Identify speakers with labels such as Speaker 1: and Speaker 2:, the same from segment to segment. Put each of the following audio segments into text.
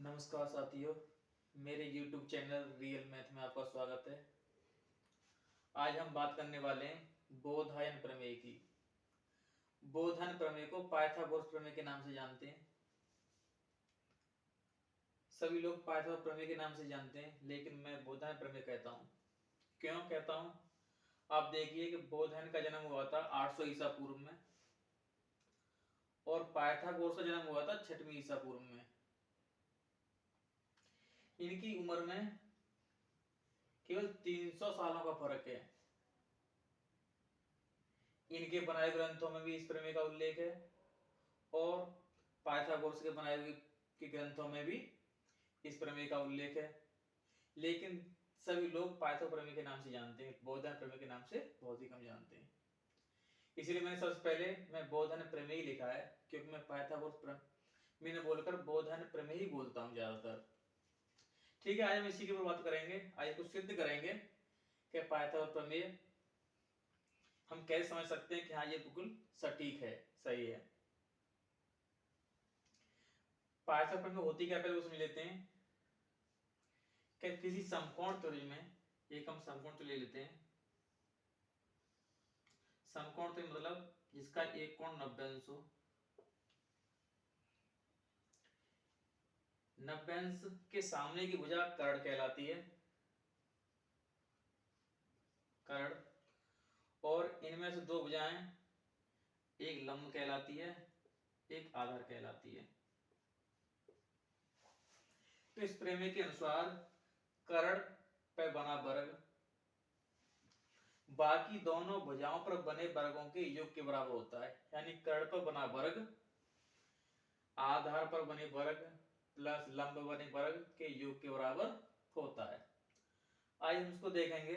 Speaker 1: नमस्कार साथियों, मेरे YouTube चैनल रियल मैथ में आपका स्वागत है। आज हम बात करने वाले हैं बोधायन प्रमेय की। बोधायन प्रमेय को पाइथागोरस प्रमेय के नाम से जानते हैं। सभी लोग पाइथागोरस प्रमेय के नाम से जानते हैं, लेकिन मैं बोधायन प्रमेय कहता हूँ। क्यों कहता हूँ? आप देखिए कि बोधायन का जन्म हुआ था 800 ईसा पूर्व में और पाइथागोरस का जन्म हुआ था 6वीं ईसा पूर्व में। इनकी उम्र में केवल 300 सालों का फर्क है। इनके बनाए ग्रंथों में भी इस प्रमेय का उल्लेख है और पाइथागोरस के बनाए हुए के ग्रंथों में भी इस प्रमेय का उल्लेख है, लेकिन सभी लोग पाइथागोरस प्रमेय के नाम से जानते हैं, बोधायन प्रमेय के नाम से बहुत ही कम जानते हैं। इसलिए मैंने सबसे पहले मैं बोधायन प्रमेय लिखा है, क्योंकि मैं पाइथागोरस प्रमेय ने बोलकर बोधायन प्रमेय ही बोलता हूँ ज्यादातर। ठीक है, आज हम इसी के ऊपर बात करेंगे। आज कुछ सिद्ध करेंगे कि पाइथागोरस प्रमेय हम कैसे समझ सकते हैं कि हाँ ये बिल्कुल सटीक है, सही है। पाइथागोरस प्रमेय होती क्या, पहले वो समझ लेते हैं कि किसी समकोण त्रिभुज में एक हम समकोण त्रिभुज ले लेते हैं। समकोण त्रिभुज मतलब जिसका एक कोण 90 अंश हो। 90 अंश के सामने की भुजा कर्ण कहलाती है, कर्ण। और इनमें से दो भुजाएं, एक लंब कहलाती है, एक आधार कहलाती है। तो इस प्रमेय के अनुसार कर्ण पर बना वर्ग बाकी दोनों भुजाओं पर बने वर्गों के योग के बराबर होता है। यानी कर्ण पर बना वर्ग आधार पर बने वर्ग प्लस लंब बने वर्ग के योग के बराबर होता है। आज हम इसको देखेंगे,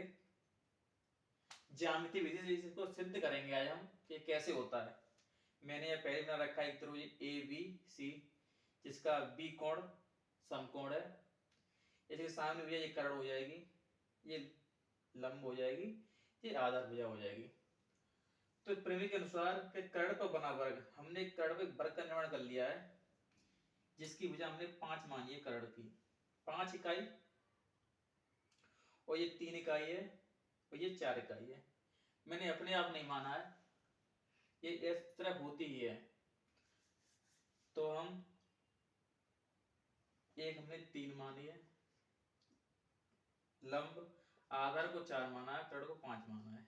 Speaker 1: ज्यामिति विधि से इसको सिद्ध करेंगे आज हम कि कैसे होता है। मैंने यह पहले बना रखा है एक त्रिभुज ए बी सी, जिसका बी कोण समकोण है। इसके सामने भैया ये कर्ण हो जाएगी, ये लंब हो जाएगी, ये आधार भुजा हो जाएगी। तो प्रमेय के अनुसार कर्ण पर बना वर्ग, हमने कर्ण पर वर्ग का निर्माण कर लिया है, जिसकी भुजा हमने 5 मानी है कर्ण की, 5 इकाई, और ये 3 इकाई है और ये 4 इकाई है। मैंने अपने आप नहीं माना है, ये इस तरह होती ही है। तो हम एक हमने 3 मानी है, लंब आधार को 4 माना है, कर्ण को 5 माना है।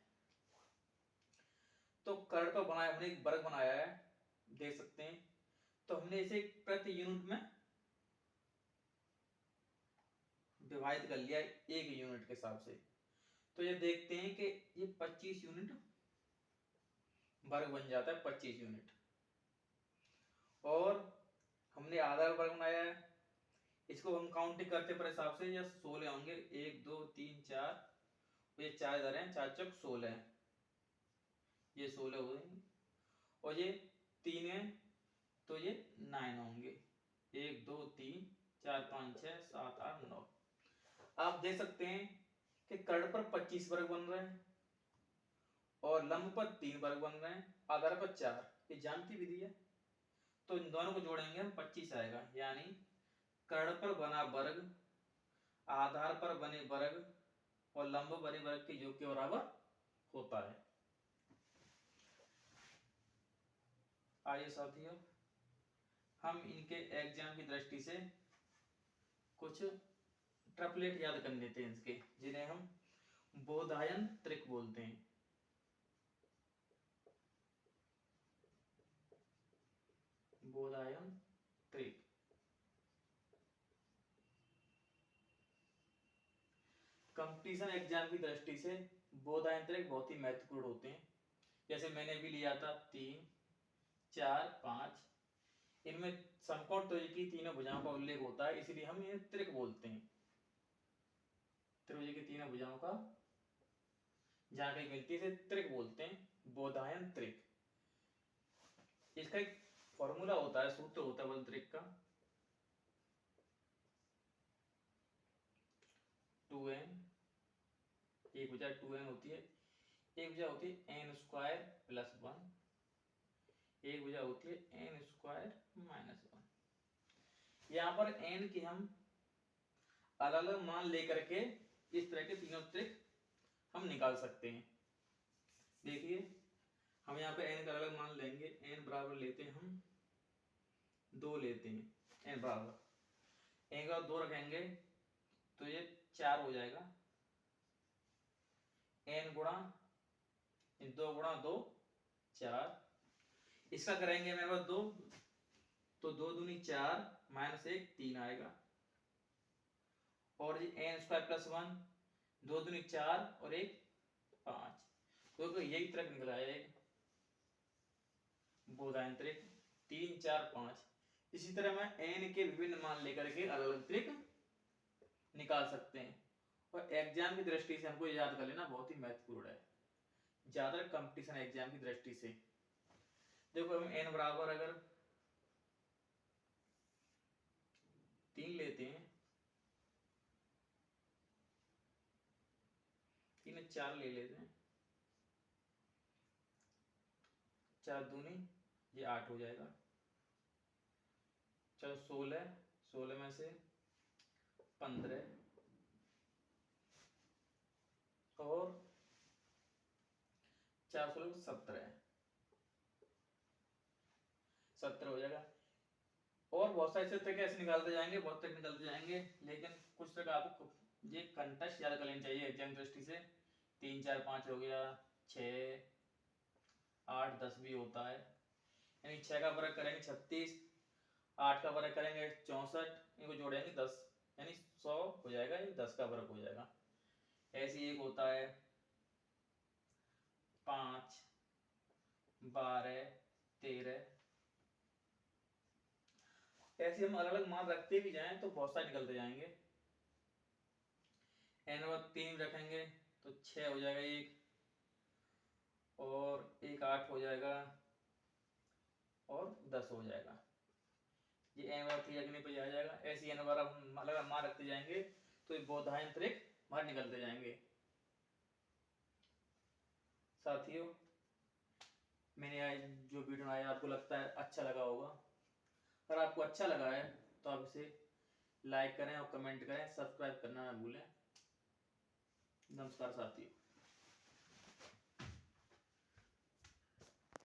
Speaker 1: तो कर्ण पर बनाया हमने एक वर्ग बनाया है, देख सकते हैं। तो हमने इसे प्रति यूनिट में विभाजित कर लिया एक यूनिट के हिसाब से। तो ये देखते हैं कि ये 25 यूनिट वर्ग बन जाता है, 25 यूनिट। और हमने आधार वर्ग बनाया है, इसको हम काउंटिंग करते पर हिसाब से या 16 होंगे, 1 2 3 4, ये 4 इधर हैं, 4 चौक 16, ये 16 हो गए। और ये 3 है तो ये 9 होंगे, 1 2 3 4 5 6 7 8 9। आप देख सकते हैं कि कर्ण पर 25 वर्ग बन रहे हैं और लंब पर 3 वर्ग बन रहे हैं, आधार पर 4। ये ज्यामिति विधि है, तो इन दोनों को जोड़ेंगे हम 25 आएगा। यानी कर्ण पर बना वर्ग आधार पर बने वर्ग और लंब बने वर्ग के योग के बराबर होता है। आइए साथियों, हम इनके एग्जाम की दृष्टि से कुछ ट्रिपलेट याद कर लेते हैं इसके, जिन्हें हम बोधायन त्रिक बोलते हैं। बोधायन त्रिक। कंपटीशन एग्जाम की दृष्टि से बोधायन त्रिक बहुत ही महत्वपूर्ण होते हैं। जैसे मैंने भी लिया था 3 4 5, इनमें समकोण त्रिभुज की तीनों भुजाओं का उल्लेख होता है, इसलिए हम इन्हें त्रिक बोलते हैं। त्रिभुज की तीनों भुजाओं का जहां कहीं मिलती है त्रिक बोलते हैं, बोधायन त्रिक। इसका एक फॉर्मूला होता है, सूत्र होता है बल त्रिक का, 2n, एक भुजा 2n होती है, एक भुजा होती है n स्क्वायर प्लस 1, एक भुजा होती है n स्क्वायर माइनस 1। यहाँ पर n के हम अलग अलग मान लेकर के इस तरह के तीनों ट्रिक हम निकाल सकते हैं। देखिए हम यहाँ पे n का अलग मान लेंगे। n बराबर लेते हैं हम 2 लेते हैं। n बराबर n का 2 रखेंगे तो ये 4 हो जाएगा। n गुणा 2 गुणा 2 4। इसका करेंगे मेरे पास 2 तो 2 दूनी 4 माइनस 1 3 आएगा। और ये n स्क्वायर प्लस 1 2 दूनी 4 और 1 5। तो यही त्रिक निकला है एक बोधायन त्रिक 3 4 5। इसी तरह मैं n के विभिन्न मान लेकर के अलग अलग त्रिक निकाल सकते हैं। और एग्जाम की दृष्टि से हमको याद कर लेना बहुत ही महत्वपूर्ण है, ज्यादा कंपटीशन एग्जाम की दृष्टि से। देखो हम n बराबर अगर 3 लेते हैं, 3 4 ले लेते हैं, 4 दूनी ये 8 हो जाएगा। चलो 16 16 में से 15 और 4 16 17 17 हो जाएगा। और बहुत सारे तरीके ऐसे निकालते जाएंगे, बहुत तरीके निकालते जाएंगे, लेकिन कुछ तक आपको ये कंटेस्ट याद कर लेनी चाहिए एग्जाम दृष्टि से। 3 4 5 हो गया, 6 8 10 भी होता है। यानी 6 का वर्ग करेंगे 36, 8 का वर्ग करेंगे 64, इनको जोड़ेंगे 10 यानी 100 हो जाएगा, यानी 10 का वर्ग हो जाएगा। ऐसे एक होता है 5 12 13। ऐसे हम अलग अलग मान रखते भी जाएं तो बहुत सारे निकलते जाएंगे। n और 3 रखेंगे तो 6 हो जाएगा एक, और एक 8 हो जाएगा और 10 हो जाएगा। ये n बार 3 रखने पर आ जाएगा। ऐसे n बार हम अलग मान रखते जाएंगे तो ये बोधायन त्रिक बाहर निकलते जाएंगे। साथियों मैंने आज जो वीडियो बनाया आपको लगता है अच्छा लगा होगा। अगर आपको अच्छा लगा है तो आप इसे लाइक करें और कमेंट करें, सब्सक्राइब करना ना भूलें। नमस्कार साथियों।